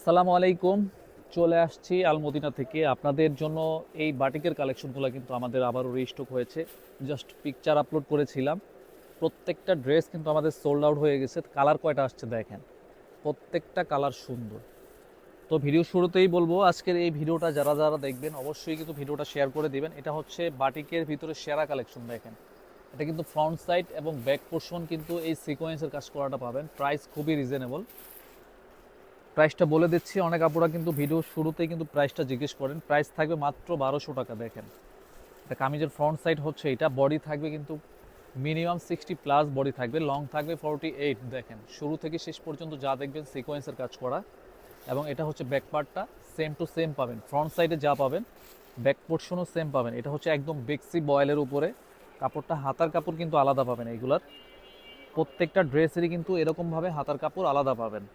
আসসালামু আলাইকুম। চলে আসছি আলমদিনা থেকে আপনাদের জন্য। এই বাটিকের কালেকশনগুলো কিন্তু আমাদের আবারও রিস্টক হয়েছে। জাস্ট পিকচার আপলোড করেছিলাম। প্রত্যেকটা ড্রেস কিন্তু আমাদের সোল্ড আউট হয়ে গেছে। কালার কয়টা আসছে দেখেন, প্রত্যেকটা কালার সুন্দর। তো ভিডিও শুরুতেই বলবো, আজকের এই ভিডিওটা যারা যারা দেখবেন অবশ্যই কিন্তু ভিডিওটা শেয়ার করে দিবেন। এটা হচ্ছে বাটিকের ভিতরে সেরা কালেকশন। দেখেন, এটা কিন্তু ফ্রন্ট সাইড এবং ব্যাক পোর্শন কিন্তু এই সিকোয়েন্সের কাজ করাটা পাবেন। প্রাইস খুবই রিজনেবল। প্রাইসটা বলে দিচ্ছি, অনেক আপুরা কিন্তু ভিডিও শুরুতেই কিন্তু প্রাইসটা জিজ্ঞেস করেন। প্রাইস থাকবে মাত্র 1200 টাকা। দেখেন, এটা কামিজের ফ্রন্ট সাইড হচ্ছে, এটা বডি থাকবে কিন্তু মিনিমাম 60+ বডি থাকবে, লং থাকবে 48। দেখেন, শুরু থেকে শেষ পর্যন্ত যা দেখবেন সিকোয়েন্সের কাজ করা। এবং এটা হচ্ছে ব্যাক পার্টটা সেম টু সেম পাবেন, ফ্রন্ট সাইডে যা পাবেন ব্যাক পোর্শনও সেম পাবেন। এটা হচ্ছে একদম বেক্সি বয়েলের উপরে। কাপড়টা হাতার কাপড় কিন্তু আলাদা পাবেন। এইগুলার প্রত্যেকটা ড্রেসেরই কিন্তু এরকমভাবে হাতার কাপড় আলাদা পাবেন।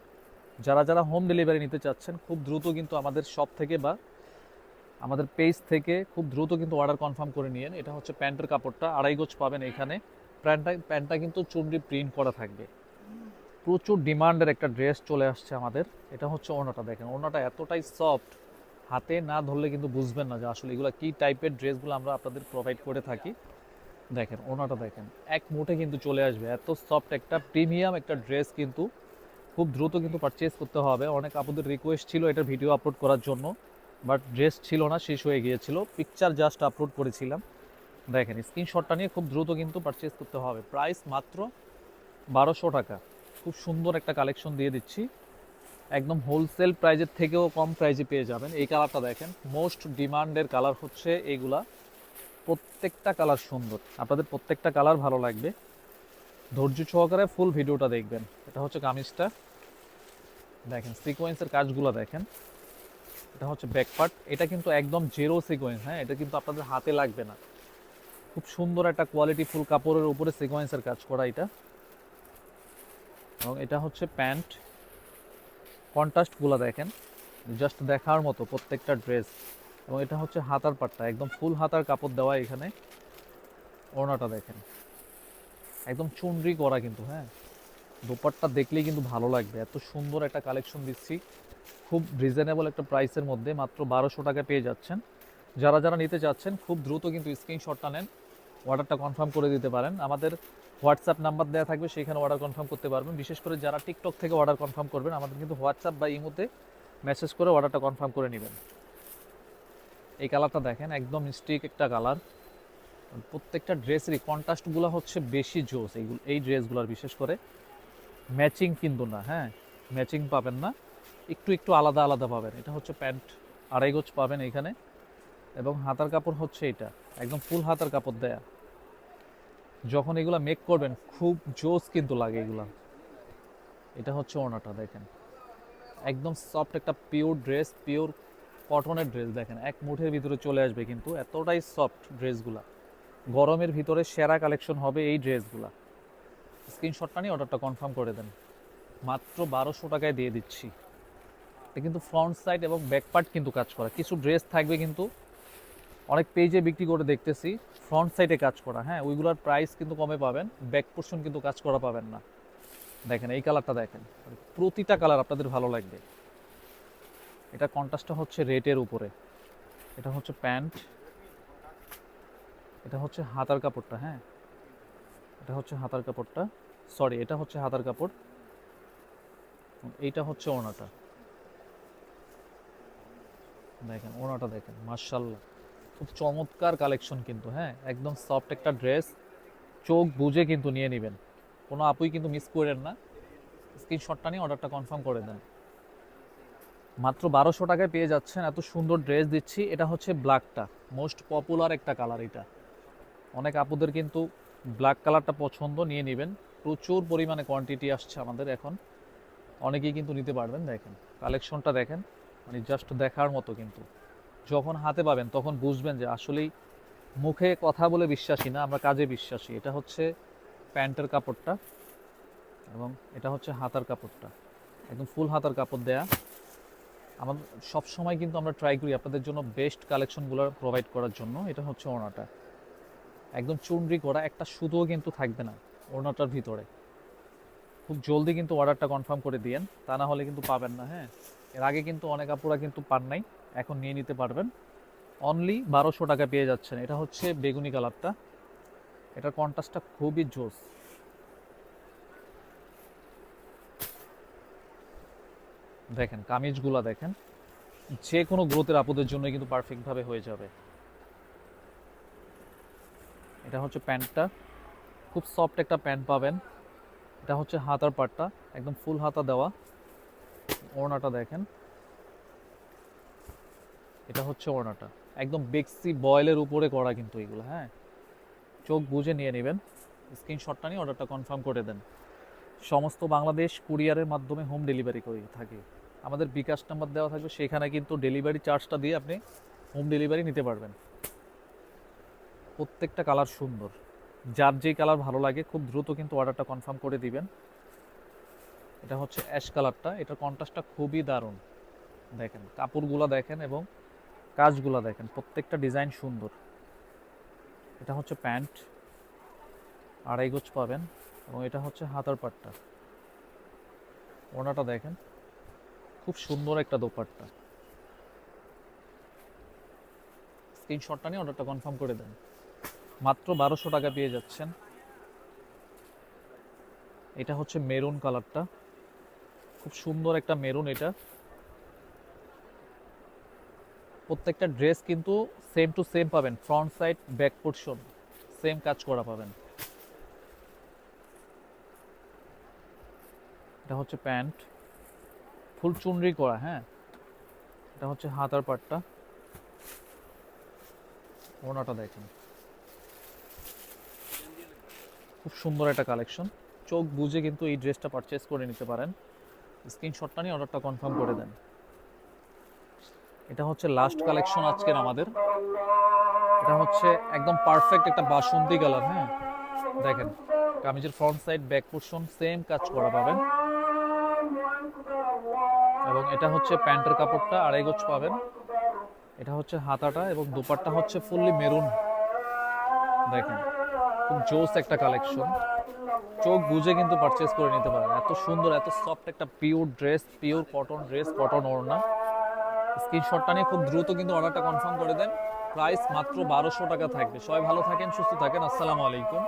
যারা যারা হোম ডেলিভারি নিতে চাচ্ছেন খুব দ্রুত কিন্তু আমাদের শপ থেকে বা আমাদের পেজ থেকে খুব দ্রুত কিন্তু অর্ডার কনফার্ম করে নিয়েন। এটা হচ্ছে প্যান্টের কাপড়টা, 2.5 গজ পাবেন এখানে। প্যান্টটা কিন্তু চুনরি প্রিন্ট করা থাকবে। প্রচুর ডিমান্ডের একটা ড্রেস চলে আসছে আমাদের। এটা হচ্ছে ওড়নাটা। দেখেন, ওড়নাটা এতটাই সফট, হাতে না ধরলে কিন্তু বুঝবেন না যে আসলে এগুলো কী টাইপের ড্রেসগুলো আমরা আপনাদের প্রোভাইড করে থাকি। দেখেন ওড়নাটা, দেখেন এক মুঠে কিন্তু চলে আসবে। এত সফট একটা প্রিমিয়াম একটা ড্রেস কিন্তু খুব দ্রুত কিন্তু পারচেজ করতে হবে। অনেক আপুদের রিকোয়েস্ট ছিল এটা ভিডিও আপলোড করার জন্য, বাট ড্রেস ছিল না, শেষ হয়ে গিয়েছিল। পিকচার জাস্ট আপলোড করেছিলাম। দেখেন, স্ক্রিনশটটা নিয়ে খুব দ্রুত কিন্তু পারচেজ করতে হবে। প্রাইস মাত্র 1200 টাকা। খুব সুন্দর একটা কালেকশন দিয়ে দিচ্ছি, একদম হোলসেল প্রাইজের থেকেও কম প্রাইজে পেয়ে যাবেন। এই কালারটা দেখেন, মোস্ট ডিমান্ডের কালার হচ্ছে এইগুলা। প্রত্যেকটা কালার সুন্দর, আপনাদের প্রত্যেকটা কালার ভালো লাগবে। ধৈর্য সহকারে ফুল ভিডিওটা দেখবেন। এটা হচ্ছে কামিজটা। দেখেন সিকোয়েন্সের কাজগুলো দেখেন। এটা হচ্ছে ব্যাক পার্ট। এটা কিন্তু একদম জেরো সিকোয়েন্স, হ্যাঁ, এটা কিন্তু আপনাদের হাতে লাগবে না। খুব সুন্দর একটা কোয়ালিটি ফুল কাপড়ের উপরে সিকোয়েন্সের কাজ করা এটা। এবং এটা হচ্ছে প্যান্ট। কন্ট্রাস্টগুলো দেখেন, জাস্ট দেখার মতো প্রত্যেকটা ড্রেস। এবং এটা হচ্ছে হাতার পাটটা, একদম ফুল হাতার কাপড় দেওয়া এখানে। ওড়নাটা দেখেন, একদম চুনরি করা কিন্তু, হ্যাঁ। দোপাট্টা দেখলেই কিন্তু ভালো লাগবে। এত সুন্দর একটা কালেকশন দিচ্ছি খুব রিজনেবল একটা প্রাইসের মধ্যে, মাত্র 1200 টাকা পেয়ে যাচ্ছেন। যারা যারা নিতে চাচ্ছেন খুব দ্রুত কিন্তু স্ক্রিনশটটা নেন, অর্ডারটা কনফার্ম করে দিতে পারেন। আমাদের হোয়াটসঅ্যাপ নাম্বার দেওয়া থাকবে, সেখানে অর্ডার কনফার্ম করতে পারবেন। বিশেষ করে যারা টিকটক থেকে অর্ডার কনফার্ম করবেন, আমাদের কিন্তু হোয়াটসঅ্যাপ বা ইমোতে মেসেজ করে অর্ডারটা কনফার্ম করে নেবেন। এই কালারটা দেখেন, একদম স্টিক একটা কালার। প্রত্যেকটা ড্রেসেরই কন্ট্রাস্টগুলো হচ্ছে বেশি জোস। এই ড্রেসগুলোর বিশেষ করে ম্যাচিং কিন্তু না, হ্যাঁ, ম্যাচিং পাবেন না, একটু একটু আলাদা আলাদা পাবেন। এটা হচ্ছে প্যান্ট, 2.5 গজ পাবেন এখানে। এবং হাতার কাপড় হচ্ছে এটা, একদম ফুল হাতার কাপড় দেয়া। যখন এগুলা মেক করবেন খুব জোস কিন্তু লাগে এগুলা। এটা হচ্ছে ওড়নাটা দেখেন, একদম সফট একটা পিওর ড্রেস, পিওর কটনের ড্রেস। দেখেন এক মুঠের ভিতরে চলে আসবে কিন্তু, এতটাই সফট ড্রেসগুলা। গরমের ভিতরে সেরা কালেকশন হবে এই ড্রেসগুলা। স্ক্রিনশটটা নিয়ে অর্ডারটা কনফার্ম করে দেন, মাত্র 1200 টাকায় দিয়ে দিচ্ছি। এটা কিন্তু ফ্রন্ট সাইড এবং ব্যাক পার্ট কিন্তু কাজ করা। কিছু ড্রেস থাকবে কিন্তু অনেক পেজে বিক্রি করে দেখতেছি ফ্রন্ট সাইডে কাজ করা, হ্যাঁ, ওইগুলোর প্রাইস কিন্তু কমে পাবেন, ব্যাক পোর্শন কিন্তু কাজ করা পাবেন না। দেখেন এই কালারটা দেখেন, প্রতিটা কালার আপনাদের ভালো লাগবে। এটা কন্ট্রাস্টটা হচ্ছে রেডের উপরে। এটা হচ্ছে প্যান্ট। এটা হচ্ছে হাতার কাপড়টা, হ্যাঁ, এটা হচ্ছে হাতার কাপড়টা। সরি, এটা হচ্ছে হাতার কাপড়। এইটা হচ্ছে ওড়নাটা। দেখেন ওড়নাটা দেখেন, মার্শাল্লাহ, খুব চমৎকার কালেকশন কিন্তু, হ্যাঁ, একদম সফট একটা ড্রেস। চোখ বুঝে কিন্তু নিয়ে নেবেন, কোনো আপুই কিন্তু মিস করেন না। স্ক্রিনশটটা নিয়ে অর্ডারটা কনফার্ম করে দেন। মাত্র 1200 টাকায় পেয়ে যাচ্ছেন, এত সুন্দর ড্রেস দিচ্ছি। এটা হচ্ছে ব্ল্যাকটা, মোস্ট পপুলার একটা কালার এটা। অনেক আপুদের কিন্তু ব্ল্যাক কালারটা পছন্দ, নিয়ে নেবেন। প্রচুর পরিমাণে কোয়ান্টিটি আসছে আমাদের এখন, অনেকেই কিন্তু নিতে পারবেন। দেখেন কালেকশনটা দেখেন, মানে জাস্ট দেখার মতো কিন্তু। যখন হাতে পাবেন তখন বুঝবেন যে আসলেই মুখে কথা বলে বিশ্বাসী না, আমরা কাজে বিশ্বাসী। এটা হচ্ছে প্যান্টের কাপড়টা এবং এটা হচ্ছে হাতার কাপড়টা, একদম ফুল হাতার কাপড় দেয়া। আমাদের সব সময় কিন্তু আমরা ট্রাই করি আপনাদের জন্য বেস্ট কালেকশনগুলো প্রোভাইড করার জন্য। এটা হচ্ছে ওড়নাটা, একদম চুনরি করা, একটা সুতোও কিন্তু থাকবে না ওড়নাটার ভিতরে। খুব জলদি কিন্তু অর্ডারটা কনফার্ম করে দিয়েন, তা না হলে কিন্তু পাবেন না, হ্যাঁ। এর আগে কিন্তু অনেক আপুরা কিন্তু পান নাই, এখন নিয়ে নিতে পারবেন। অনলি 1200 টাকা পেয়ে যাচ্ছেন। এটা হচ্ছে বেগুনি কালারটা, এটার কন্ট্রাস্টটা খুবই জোস। দেখেন কামিজগুলা দেখেন, যে কোনো গ্রোথের আপুদের জন্য কিন্তু পারফেক্টভাবে হয়ে যাবে। এটা হচ্ছে প্যান্টটা, খুব সফট একটা প্যান্ট পাবেন। এটা হচ্ছে হাতার পাটটা, একদম ফুল হাতা দেওয়া। ওড়নাটা দেখেন, এটা হচ্ছে ওড়নাটা, একদম বেক্সি বয়েলের উপরে করা কিন্তু এগুলো। হ্যাঁ, চোখ বুঝে নিয়ে নেবেন, স্ক্রিনশটটা নিয়ে অর্ডারটা কনফার্ম করে দেন। সমস্ত বাংলাদেশ কুরিয়ারের মাধ্যমে হোম ডেলিভারি করে থাকি। আমাদের বিকাশ নাম্বার দেওয়া থাকবে, সেখানে কিন্তু ডেলিভারি চার্জটা দিয়ে আপনি হোম ডেলিভারি নিতে পারবেন। প্রত্যেকটা কালার সুন্দর, যার যেই কালার ভালো লাগে খুব দ্রুত কিন্তু অর্ডারটা কনফার্ম করে দিবেন। এটা হচ্ছে অ্যাশ কালারটা, এটার কন্ট্রাস্টটা খুবই দারুণ। দেখেন কাপড়গুলো দেখেন এবং কাজগুলো দেখেন, প্রত্যেকটা ডিজাইন সুন্দর। এটা হচ্ছে প্যান্ট, 2.5 গজ পাবেন, এবং এটা হচ্ছে হাতার পাটটা। ওড়নাটা দেখেন, খুব সুন্দর একটা দোপাট্টা। স্ক্রিনশটটা নিয়ে অর্ডারটা কনফার্ম করে দেন। মাত্র 1200 টাকা পেয়ে যাচ্ছেন। এটা হচ্ছে মেরুন কালারটা, খুব সুন্দর একটা মেরুন। এটা প্রত্যেকটা ড্রেস কিন্তু সেম টু সেম পাবেন, front side back portion same কাজ করা পাবেন। এটা হচ্ছে প্যান্ট, ফুল চুনরি করা। হ্যাঁ, এটা হচ্ছে হাতার পাটটা, ওড়নাটা দেখেন, খুব সুন্দর একটা কালেকশন। চোখ বুঝে কিন্তু এই ড্রেসটা পারচেস করে নিতে পারেন। স্ক্রিনশটটা নিয়ে অর্ডারটা কনফার্ম করে দেন। এটা হচ্ছে লাস্ট কালেকশন আজকের আমাদের। এটা হচ্ছে একদম পারফেক্ট একটা বাসন্তী কালার। হ্যাঁ, দেখেন কামিজের front side back portion same কাজ করা পাবেন, এবং এটা হচ্ছে প্যান্টের কাপড়টা 2.5 গজ পাবেন। এটা হচ্ছে হাতাটা, এবং দুপাট্টা হচ্ছে ফুললি মেরুন। দেখেন খুব জোস একটা কালেকশন, চোখ বুঝে কিন্তু পারচেস করে নিতে পারেন। এত সুন্দর, এত সফট একটা pure dress, pure cotton dress, cotton ওড়না। স্ক্রিনশটটা নিয়ে খুব দ্রুত কিন্তু অর্ডারটা কনফার্ম করে দেন। প্রাইস মাত্র 1200 টাকা থাকবে। সবাই ভালো থাকেন, সুস্থ থাকেন, আসসালামু আলাইকুম।